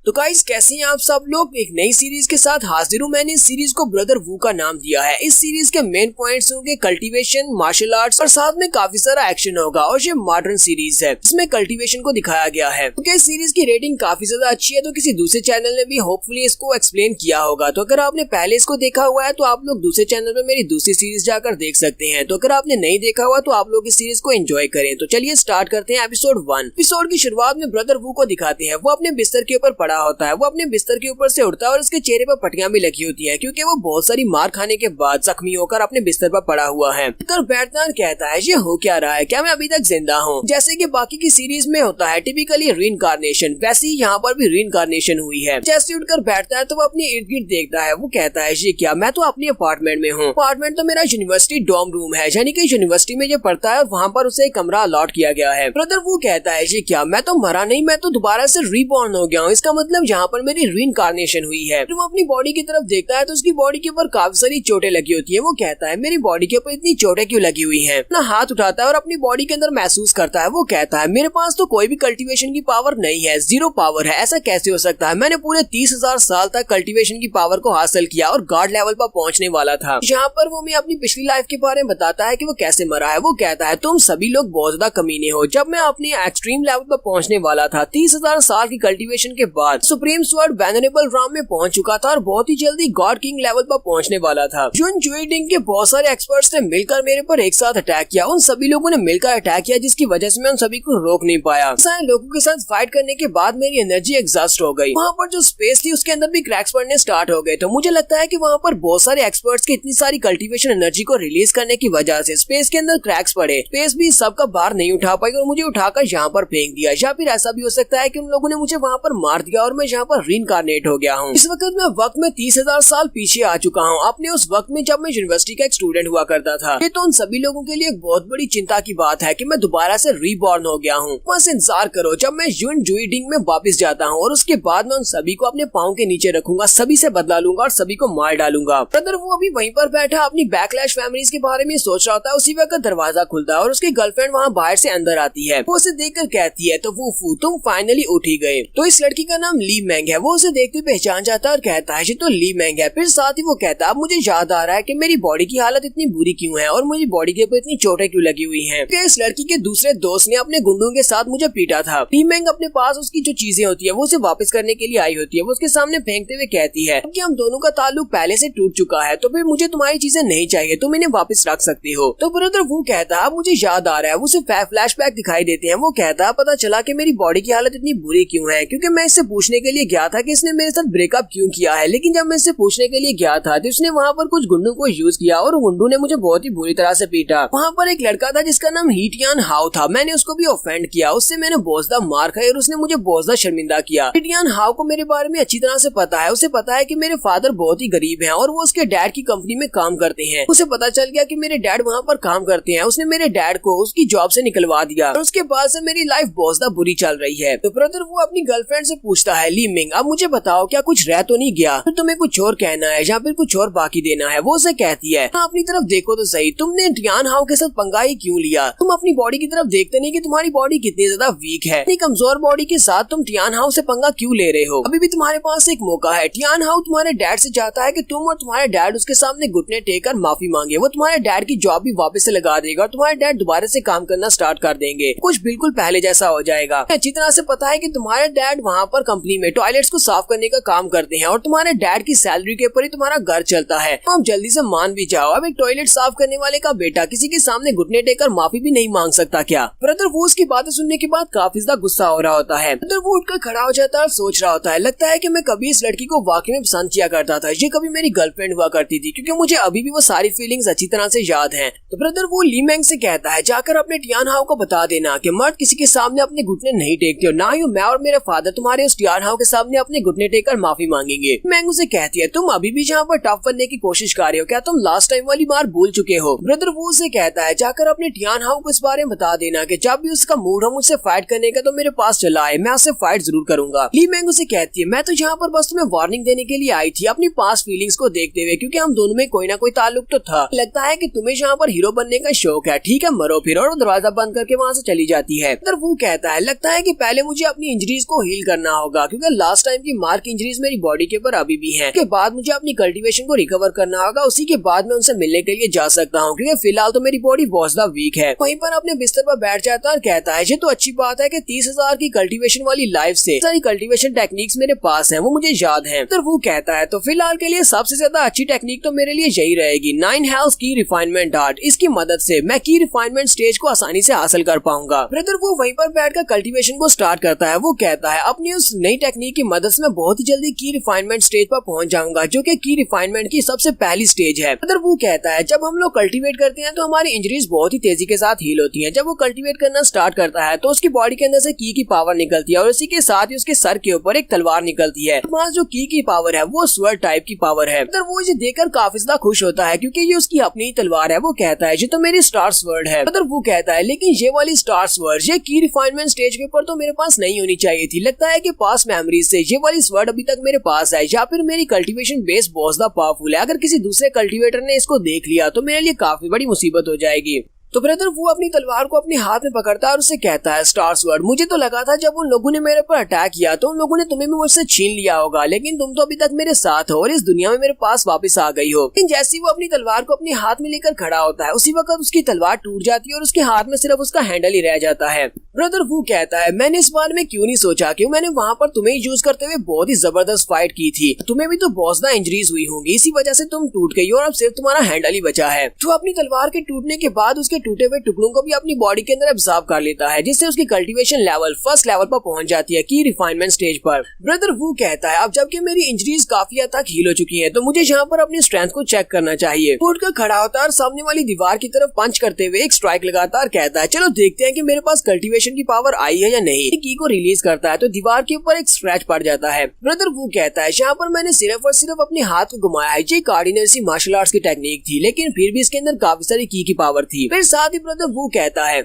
तो गाइस कैसे हैं आप सब लोग। एक नई सीरीज के साथ हाजिर हूँ। मैंने इस सीरीज को ब्रदर वू का नाम दिया है। इस सीरीज के मेन पॉइंट्स होंगे कल्टीवेशन, मार्शल आर्ट्स और साथ में काफी सारा एक्शन होगा। और ये मॉडर्न सीरीज है, इसमें कल्टीवेशन को दिखाया गया है। तो इस सीरीज की रेटिंग काफी ज्यादा अच्छी है, तो किसी दूसरे चैनल ने भी होपफुली इसको एक्सप्लेन किया होगा। तो अगर आपने पहले इसको देखा हुआ है तो आप लोग दूसरे चैनल पे मेरी दूसरी सीरीज जाकर देख सकते हैं। तो अगर आपने नहीं देखा हुआ तो आप लोग इस सीरीज को एंजॉय करें। तो चलिए स्टार्ट करते हैं एपिसोड 1। एपिसोड की शुरुआत में ब्रदर वू को दिखाते हैं। वो अपने बिस्तर के ऊपर पड़ा होता है। वो अपने बिस्तर के ऊपर से उठता है और उसके चेहरे पर पट्टियां भी लगी होती हैं, क्योंकि वो बहुत सारी मार खाने के बाद जख्मी होकर अपने बिस्तर पर पड़ा हुआ है। बैटमैन कहता है ये हो क्या रहा है, क्या मैं अभी तक जिंदा हूँ। जैसे कि बाकी की सीरीज में होता है टिपिकली रीइंकार्नेशन, वैसे ही यहाँ पर भी रीइंकार्नेशन हुई है। जैसे उठकर बैठता है तो वो अपने इर्द गिर्द देखता है। वो कहता है ये क्या, मैं तो अपने अपार्टमेंट में हूँ। अपार्टमेंट तो मेरा यूनिवर्सिटी डॉर्म रूम है, यानी कि यूनिवर्सिटी में जो पढ़ता है और वहाँ पर उसे एक कमरा अलॉट किया गया है। ब्रदर वो कहता है ये क्या, मैं तो मरा नहीं, मैं तो दोबारा से रीबॉर्न हो गया हूँ। इसका मतलब यहाँ पर मेरी रीइंकार्नेशन हुई है। फिर वो अपनी बॉडी की तरफ देखता है तो उसकी बॉडी के ऊपर काफी सारी चोटें लगी होती है। वो कहता है मेरी बॉडी के ऊपर इतनी चोटें क्यों लगी हुई है। अपना हाथ उठाता है और अपनी बॉडी के अंदर महसूस करता है। वो कहता है मेरे पास तो कोई भी कल्टीवेशन की पावर नहीं है, जीरो पावर है। ऐसा कैसे हो सकता है, मैंने पूरे 30,000 साल तक कल्टीवेशन की पावर को हासिल किया और गॉड लेवल पर पहुंचने वाला था। यहाँ पर वो मैं अपनी पिछली लाइफ के बारे में बताता है कि वो कैसे मरा है। वो कहता है तुम सभी लोग बहुत ज्यादा कमीने हो। जब मैं अपने एक्सट्रीम लेवल पर पहुंचने वाला था 30,000 साल की कल्टीवेशन के बाद सुप्रीम स्वॉर्ड वेनरेबल राम में पहुंच चुका था और बहुत ही जल्दी गॉड किंग लेवल पर पहुंचने वाला था। जुन जुइडिंग के बहुत सारे एक्सपर्ट्स ने मिलकर मेरे पर एक साथ अटैक किया। उन सभी लोगों ने मिलकर अटैक किया जिसकी वजह से मैं उन सभी को रोक नहीं पाया। सारे लोगों के साथ फाइट करने के बाद मेरी एनर्जी एग्जॉस्ट हो गई। वहाँ पर जो स्पेस थी उसके अंदर भी क्रैक्स पड़ने स्टार्ट हो गए। तो मुझे लगता है कि वहाँ पर बहुत सारे एक्सपर्ट्स की इतनी सारी कल्टीवेशन एनर्जी को रिलीज करने की वजह से स्पेस के अंदर क्रैक्स पड़े। स्पेस भी सबका बाहर नहीं उठा पाई और मुझे उठाकर यहाँ पर फेंक दिया। या फिर ऐसा भी हो सकता है कि उन लोगों ने मुझे वहाँ पर मार दिया और मैं यहाँ पर रीइंकार्नेट हो गया हूँ। इस वक्त मैं वक्त में 30,000 साल पीछे आ चुका हूँ, अपने उस वक्त में जब मैं यूनिवर्सिटी का एक स्टूडेंट हुआ करता था। ये तो उन सभी लोगों के लिए एक बहुत बड़ी चिंता की बात है कि मैं दोबारा से रीबॉर्न हो गया हूँ। बस इंतजार करो जब मैं यून जुइडिंग में वापस जाता हूँ और उसके बाद मैं उन सभी को अपने पाँव के नीचे रखूंगा, सभी से बदला लूंगा और सभी को मार डालूंगा। ब्रदर वो अभी वहीं पर बैठा अपनी बैकलैश फैमिलीज के बारे में सोच रहा होता है। उसी वक्त दरवाजा खुलता है और उसकी गर्लफ्रेंड वहाँ बाहर से अंदर आती है। वो उसे देखकर कहती है तो वूफू तुम फाइनली उठ ही गए। तो इस लड़की का नाम ली मैंग है। वो उसे देखते पहचान जाता है और कहता है ये तो ली मैंग है। फिर साथ ही वो कहता है अब मुझे याद आ रहा है कि मेरी बॉडी की हालत इतनी बुरी क्यों है और मुझे बॉडी के ऊपर इतनी चोटें क्यों लगी हुई हैं। क्योंकि इस लड़की के दूसरे दोस्त ने अपने गुंडों के साथ मुझे पीटा था। ली मैंग अपने पास उसकी जो चीजें होती है वो उसे वापस करने के लिए आई होती है। वो उसके सामने फेंकते हुए कहती है कि हम दोनों का ताल्लुक पहले से टूट चुका है, तो फिर मुझे तुम्हारी चीजें नहीं चाहिए, तुम इन्हें वापस रख सकती हो। तो ब्रदर वो कहता है मुझे याद आ रहा है। उसे फ्लैशबैक दिखाई देते हैं। वो कहता है पता चला कि मेरी बॉडी की हालत इतनी बुरी क्यों है, क्योंकि मैं इससे पूछने के लिए गया था कि इसने मेरे साथ ब्रेकअप क्यों किया है। लेकिन जब मैं इससे पूछने के लिए गया था तो उसने वहाँ पर कुछ गुंडों को यूज किया और गुंडों ने मुझे बहुत ही बुरी तरह से पीटा। वहाँ पर एक लड़का था जिसका नाम हीटियान हाउ था। मैंने उसको भी ऑफेंड किया, उससे मैंने बहुत ज्यादा मार खाई और उसने मुझे बहुत ज्यादा शर्मिंदा किया। हीटियान हाउ को मेरे बारे में अच्छी तरह से पता है। उसे पता है कि मेरे फादर बहुत ही गरीब हैं और वो उसके डैड की कंपनी में काम करते हैं। उसे पता चल गया कि मेरे डैड वहाँ पर काम करते हैं। उसने मेरे डैड को उसकी जॉब से निकलवा दिया और उसके बाद से मेरी लाइफ बहुत ज्यादा बुरी चल रही है। तो ब्रदर वो अपनी गर्लफ्रेंड से पूछता है ली मिंग अब मुझे बताओ क्या कुछ रह तो नहीं गया, फिर तुम्हें कुछ और कहना है या फिर कुछ और बाकी देना है। वो उसे कहती है हाँ अपनी तरफ देखो तो सही, तुमने टियान हाउ के साथ पंगा ही क्यों लिया। तुम अपनी बॉडी की तरफ देखते नहीं कि तुम्हारी बॉडी कितनी ज्यादा वीक है। इतनी कमजोर बॉडी के साथ तुम टियान हाउ से पंगा क्यों ले रहे हो। अभी भी तुम्हारे पास एक मौका है। टियान हाउ तुम्हारे डैड से चाहता है कि तुम और तुम्हारे डैड उसके सामने घुटने टेक कर माफी मांगे। वो तुम्हारे डैड की जॉब भी वापस से लगा देगा और तुम्हारे डैड दोबारा से काम करना स्टार्ट कर देंगे। कुछ बिल्कुल पहले जैसा हो जाएगा। अच्छी तरह से पता है कि तुम्हारे डैड वहाँ पर कंपनी में टॉयलेट्स को साफ करने का काम करते हैं और तुम्हारे डैड की सैलरी के ऊपर ही तुम्हारा घर चलता है। तो आप जल्दी से मान भी जाओ। अब एक टॉयलेट साफ करने वाले का बेटा किसी के सामने घुटने टेकर माफी भी नहीं मांग सकता क्या। ब्रदर वो उसकी बातें सुनने के बाद काफी ज्यादा गुस्सा हो रहा होता है। ब्रदर वो उठकर खड़ा हो जाता है और सोच रहा होता है लगता है कि मैं कभी इस लड़की को वाकई में पसंद किया करता था। ये कभी मेरी गर्लफ्रेंड हुआ करती थी, क्योंकि मुझे अभी भी वो सारी फीलिंग्स अच्छी तरह से याद हैं। तो ब्रदर वो ली मैंग से कहता है जाकर अपने टियान हाउ को बता देना कि मर्द किसी के सामने अपने घुटने नहीं टेकते हो, ना ही मैं और मेरे फादर तुम्हारे उस टियान हाउ के सामने अपने घुटने टेककर माफी मांगेंगे। मैंग उसे कहती है तुम अभी भी यहाँ पर टफ बनने की कोशिश कर रहे हो, क्या तुम लास्ट टाइम वाली बार भूल चुके हो। ब्रदर वो उसे कहता है जाकर अपने टियान हाउ को इस बारे में बता देना कि जब भी उसका मूड हो मुझसे फाइट करने का तो मेरे पास चला आए, मैं उससे फाइट जरूर करूंगा। ली मैंग उसे कहती है मैं तो यहाँ पर बस तुम्हें वार्निंग देने के लिए आई थी अपनी पास्ट फीलिंग्स को देखते हुए, क्योंकि हम दोनों में कोई ना कोई ताल्लुक तो था। लगता है कि तुम्हें यहाँ पर हीरो बनने का शौक है, ठीक है मरो फिर। और दरवाजा बंद करके वहाँ से चली जाती है। वो कहता है लगता है कि पहले मुझे अपनी इंजरीज को हील करना होगा। होगा, क्योंकि लास्ट टाइम की मार्क इंजरीज मेरी बॉडी के ऊपर अभी भी हैं। के बाद मुझे अपनी कल्टीवेशन को रिकवर करना होगा, उसी के बाद मैं उनसे मिलने के लिए जा सकता हूँ, क्योंकि फिलहाल तो मेरी बॉडी बहुत ज्यादा वीक है। वहीं पर अपने बिस्तर पर बैठ जाता है और कहता है ये तो अच्छी बात है कि 30,000 की कल्टीवेशन वाली लाइफ से सारी कल्टीवेशन टेक्निक्स मेरे पास है, वो मुझे याद है। तो वो कहता है तो फिलहाल के लिए सबसे ज्यादा अच्छी टेक्निक तो मेरे लिए यही रहेगी, 9 हेल्स की रिफाइनमेंट आर्ट। इसकी मदद से मैं की रिफाइनमेंट स्टेज को आसानी से हासिल कर पाऊंगा। ब्रदर वो वहीं पर बैठकर कल्टीवेशन को स्टार्ट करता है। वो कहता है अपनी उस नई टेक्निक की मदद से मैं बहुत ही जल्दी की रिफाइनमेंट स्टेज पर पहुंच जाऊंगा, जो कि की रिफाइनमेंट की सबसे पहली स्टेज है। ब्रदर वो कहता है जब हम लोग कल्टीवेट करते हैं तो हमारी इंजरीज बहुत ही तेजी के साथ हील होती है। जब वो कल्टीवेट करना स्टार्ट करता है तो उसकी बॉडी के अंदर से की पावर निकलती है और इसी के साथ ही उसके सर के ऊपर एक तलवार निकलती है। हमारा जो की पावर है वो स्वर्ड टाइप की पावर है। ब्रदर वो इसे देखकर काफी ज्यादा खुश होता है, क्योंकि ये उसकी अपनी तलवार है। वो कहता है ये तो मेरी स्टार स्वर्ड है। ब्रदर वो कहता है लेकिन ये वाली स्टार स्वर्ड ये की रिफाइनमेंट स्टेज के ऊपर तो मेरे पास नहीं होनी चाहिए थी। लगता है कि पास मेमोरीज से ये वाली स्वर्ड अभी तक मेरे पास है, या फिर मेरी कल्टीवेशन बेस बहुत ज्यादा पावरफुल है। अगर किसी दूसरे कल्टीवेटर ने इसको देख लिया तो मेरे लिए काफी बड़ी मुसीबत हो जाएगी। तो ब्रदर वो अपनी तलवार को अपने हाथ में पकड़ता है और उससे कहता है स्टार स्वर्ड, मुझे तो लगा था जब उन लोगों ने मेरे पर अटैक किया तो उन लोगों ने तुम्हें भी मुझसे छीन लिया होगा, लेकिन तुम तो अभी तक मेरे साथ हो और इस दुनिया में मेरे पास वापस आ गई हो। लेकिन जैसे ही वो अपनी तलवार को अपने हाथ में लेकर खड़ा होता है उसी वक्त उसकी तलवार टूट जाती है और उसके हाथ में सिर्फ उसका हैंडल ही रह जाता है। ब्रदर वो कहता है मैंने इस बारे में क्यों नहीं सोचा, क्यों मैंने वहाँ पर तुम्हें यूज करते हुए बहुत ही जबरदस्त फाइट की थी। तुम्हें भी तो बहुत ज्यादा इंजरीज हुई होंगी, इसी वजह से तुम टूट गई और अब सिर्फ तुम्हारा हैंडल ही बचा है। तो अपनी तलवार के टूटने के बाद उसके टूटे हुए टुकड़ों भी अपनी बॉडी के अंदर एब्जॉर्ब कर लेता है, जिससे उसकी कल्टीवेशन लेवल फर्स्ट लेवल पर पहुंच जाती है की रिफाइनमेंट स्टेज पर। ब्रदर वो कहता है अब जबकि मेरी इंजरीज काफी हद तक हील हो चुकी हैं, तो मुझे यहाँ पर अपनी स्ट्रेंथ को चेक करना चाहिए। उठकर खड़ा होता है और सामने वाली दीवार की तरफ पंच करते हुए एक स्ट्राइक लगाता और कहता है चलो देखते हैं कि मेरे पास कल्टीवेशन की पावर आई है या नहीं। की को रिलीज करता है तो दीवार के ऊपर एक स्क्रैच पड़ जाता है। ब्रदर वो कहता है यहाँ पर मैंने सिर्फ और सिर्फ अपने हाथ को घुमाया है, ये कार्डिनल सी मार्शल आर्ट्स की टेक्निक थी, लेकिन फिर भी इसके अंदर काफी सारी की पावर थी। फिर साथ ही ब्रदर वो कहता है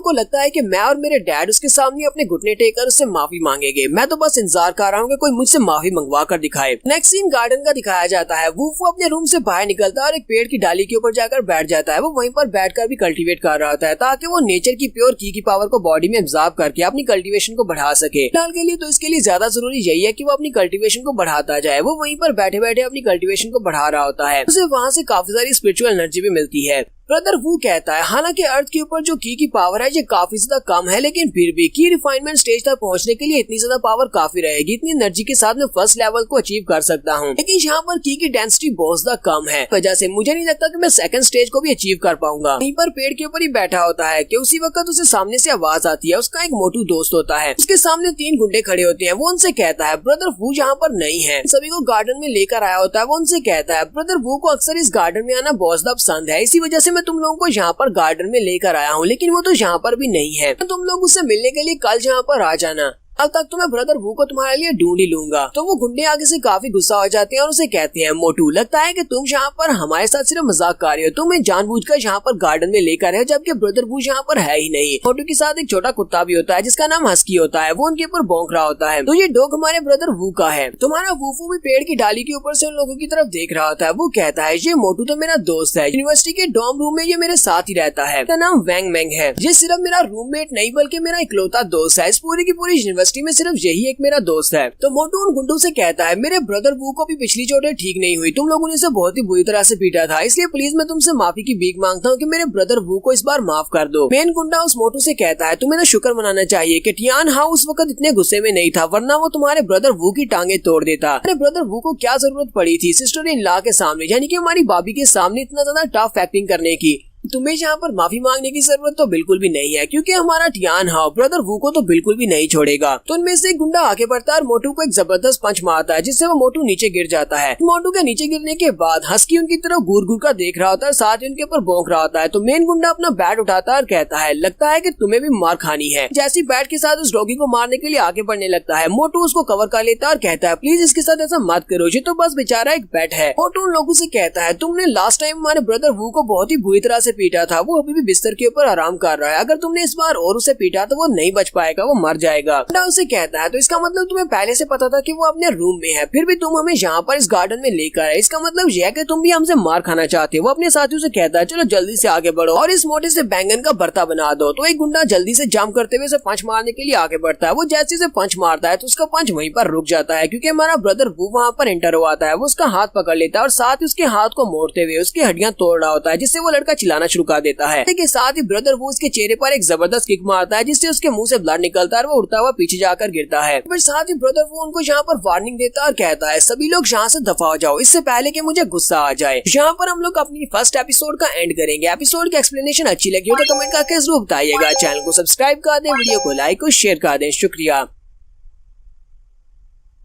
को लगता है कि मैं और मेरे डैड उसके सामने अपने घुटने टेकर उससे माफी मांगेंगे। मैं तो बस इंतजार कर रहा हूँ कि कोई मुझसे माफी मंगवा कर दिखाए। नेक्स्ट सीन गार्डन का दिखाया जाता है। वो अपने रूम से बाहर निकलता है और एक पेड़ की डाली के ऊपर जाकर बैठ जाता है। वो वहीं पर बैठकर भी कल्टीवेट कर रहा होता है ताकि वो नेचर की प्योर की पावर को बॉडी में एब्जॉर्ब करके अपनी कल्टीवेशन को बढ़ा सके। फिलहाल के लिए तो इसके लिए ज्यादा जरूरी यही है कि वो अपनी कल्टीवेशन को बढ़ाता जाए। वो वहीं पर बैठे बैठे अपनी कल्टीवेशन को बढ़ा रहा होता है। उसे वहाँ से काफी सारी स्पिरिचुअल एनर्जी भी मिलती है। ब्रदर वो कहता है हालांकि अर्थ के ऊपर जो की पावर है ये काफी ज्यादा कम है, लेकिन फिर भी की रिफाइनमेंट स्टेज तक पहुंचने के लिए इतनी ज्यादा पावर काफी रहेगी। इतनी एनर्जी के साथ मैं फर्स्ट लेवल को अचीव कर सकता हूं, लेकिन यहाँ पर की डेंसिटी बहुत ज्यादा कम है, वजह से मुझे नहीं लगता कि मैं सेकंड स्टेज को भी अचीव कर पाऊंगा। वहीं पर पेड़ के ऊपर ही बैठा होता है कि उसी वक्त उसे सामने से आवाज आती है। उसका एक मोटू दोस्त होता है, उसके सामने 3 गुंडे खड़े होते हैं। वो उनसे कहता है ब्रदर वो यहाँ पर नहीं है, सभी को गार्डन में लेकर आया होता है। वो उनसे कहता है ब्रदर वो को अक्सर इस गार्डन में आना बहुत ज्यादा पसंद है, इसी वजह से मैं तुम लोगों को यहाँ पर गार्डन में लेकर आया हूँ, लेकिन वो तो यहाँ पर भी नहीं है। तुम लोग उससे मिलने के लिए कल यहाँ पर आ जाना, अब तक तो मैं ब्रदर वू को तुम्हारे लिए ढूंढ ही लूंगा। तो वो गुंडे आगे से काफी गुस्सा हो जाते हैं और उसे कहते हैं मोटू लगता है कि तुम यहाँ पर हमारे साथ सिर्फ मजाक कर रहे हो, तुम्हें जानबूझकर यहाँ पर गार्डन में लेकर है, जबकि ब्रदर वू यहाँ पर है ही नहीं। मोटू के साथ एक छोटा कुत्ता भी होता है जिसका नाम हस्की होता है। वो उनके ऊपर भौंक रहा होता है। तो ये डॉग हमारे ब्रदर वू का है। तुम्हारा वूफू भी पेड़ की डाली के ऊपर से उन लोगों की तरफ देख रहा होता है। वो कहता है ये मोटू तो मेरा दोस्त है, यूनिवर्सिटी के डॉर्म रूम में ये मेरे साथ ही रहता है, इसका नाम वैंग मैंग है। ये सिर्फ मेरा रूममेट नहीं बल्कि मेरा इकलौता दोस्त है। इस पूरी की पूरी यूनिवर्सिटी में सिर्फ यही एक मेरा दोस्त है। तो मोटू उन गुंडों से कहता है मेरे ब्रदर वू को भी पिछली चोटें ठीक नहीं हुई, तुम लोगों ने इसे बहुत ही बुरी तरह से पीटा था, इसलिए प्लीज मैं तुमसे माफी की भीख मांगता हूँ कि मेरे ब्रदर वू को इस बार माफ कर दो। मेन गुंडा उस मोटू से कहता है तुम्हें तो शुक्र मनाना चाहिए कि टियान हाउ उस वक्त इतने गुस्से में नहीं था, वरना वो तुम्हारे ब्रदर वू की टांगे तोड़ देता। अरे ब्रदर वू को क्या जरूरत पड़ी थी सिस्टर इन लॉ के सामने, यानी कि हमारी भाभी के सामने इतना ज्यादा टफ एक्टिंग करने की। तुम्हें यहाँ पर माफी मांगने की जरूरत तो बिल्कुल भी नहीं है, क्योंकि हमारा टियान हाउ ब्रदर वू को तो बिल्कुल भी नहीं छोड़ेगा। तो उनमें से एक गुंडा आगे बढ़ता है और मोटू को एक जबरदस्त पंच मारता है, जिससे वो मोटू नीचे गिर जाता है। मोटू के नीचे गिरने के बाद हस्की उनकी तरफ घूर घूर कर देख रहा होता है, साथ ही उनके ऊपर भौंक रहा होता है। तो मेन गुंडा अपना बैट उठाता है और कहता है लगता है कि तुम्हें भी मार खानी है। जैसी बैट के साथ उस डॉगी को मारने के लिए आगे बढ़ने लगता है, मोटू उसको कवर कर लेता है और कहता है प्लीज इसके साथ ऐसा मत करो, ये तो बस बेचारा एक बैट है। मोटू उन लोगों से कहता है तुमने लास्ट टाइम हमारे ब्रदर वू को बहुत ही बुरी तरह से पीटा था वो अभी भी बिस्तर के ऊपर आराम कर रहा है। अगर तुमने इस बार और उसे पीटा तो वो नहीं बच पाएगा, वो मर जाएगा। गुंडा उसे कहता है तो इसका मतलब तुम्हें पहले से पता था कि वो अपने रूम में है, फिर भी तुम हमें यहाँ पर इस गार्डन में लेकर आए, इसका मतलब यह है कि तुम भी हमसे मार खाना चाहते हो। वो अपने साथियों से कहता है चलो जल्दी से आगे बढ़ो और इस मोटे से बैंगन का भरता बना दो। तो एक गुंडा जल्दी से जंप करते हुए उसे पंच मारने के लिए आगे बढ़ता है। वो जैसे से पंच मारता है तो उसका पंच वहीं पर रुक जाता है क्योंकि हमारा ब्रदर वू वहाँ पर एंटर हुआ आता है। वो उसका हाथ पकड़ लेता है और साथ ही उसके हाथ को मोड़ते हुए उसकी हड्डियां तोड़ रहा होता है, जिससे वो लड़का चिल्लाना शुरू कर देता है। के साथ ही ब्रदर वू उसके चेहरे पर एक जबरदस्त किक मारता है जिससे उसके मुंह से ब्लड निकलता है और वो उड़ता हुआ पीछे जाकर गिरता है। पर साथ ही ब्रदर वू उनको यहाँ पर वार्निंग देता है और कहता है सभी लोग यहाँ से दफा हो जाओ इससे पहले कि मुझे गुस्सा आ जाए। यहाँ पर हम लोग अपनी फर्स्ट एपिसोड का एंड करेंगे। एपिसोड की एक्सप्लेनेशन अच्छी लगी हो तो कमेंट करके जरूर बताइएगा। चैनल को सब्सक्राइब कर दें, वीडियो को लाइक और शेयर कर दें। शुक्रिया।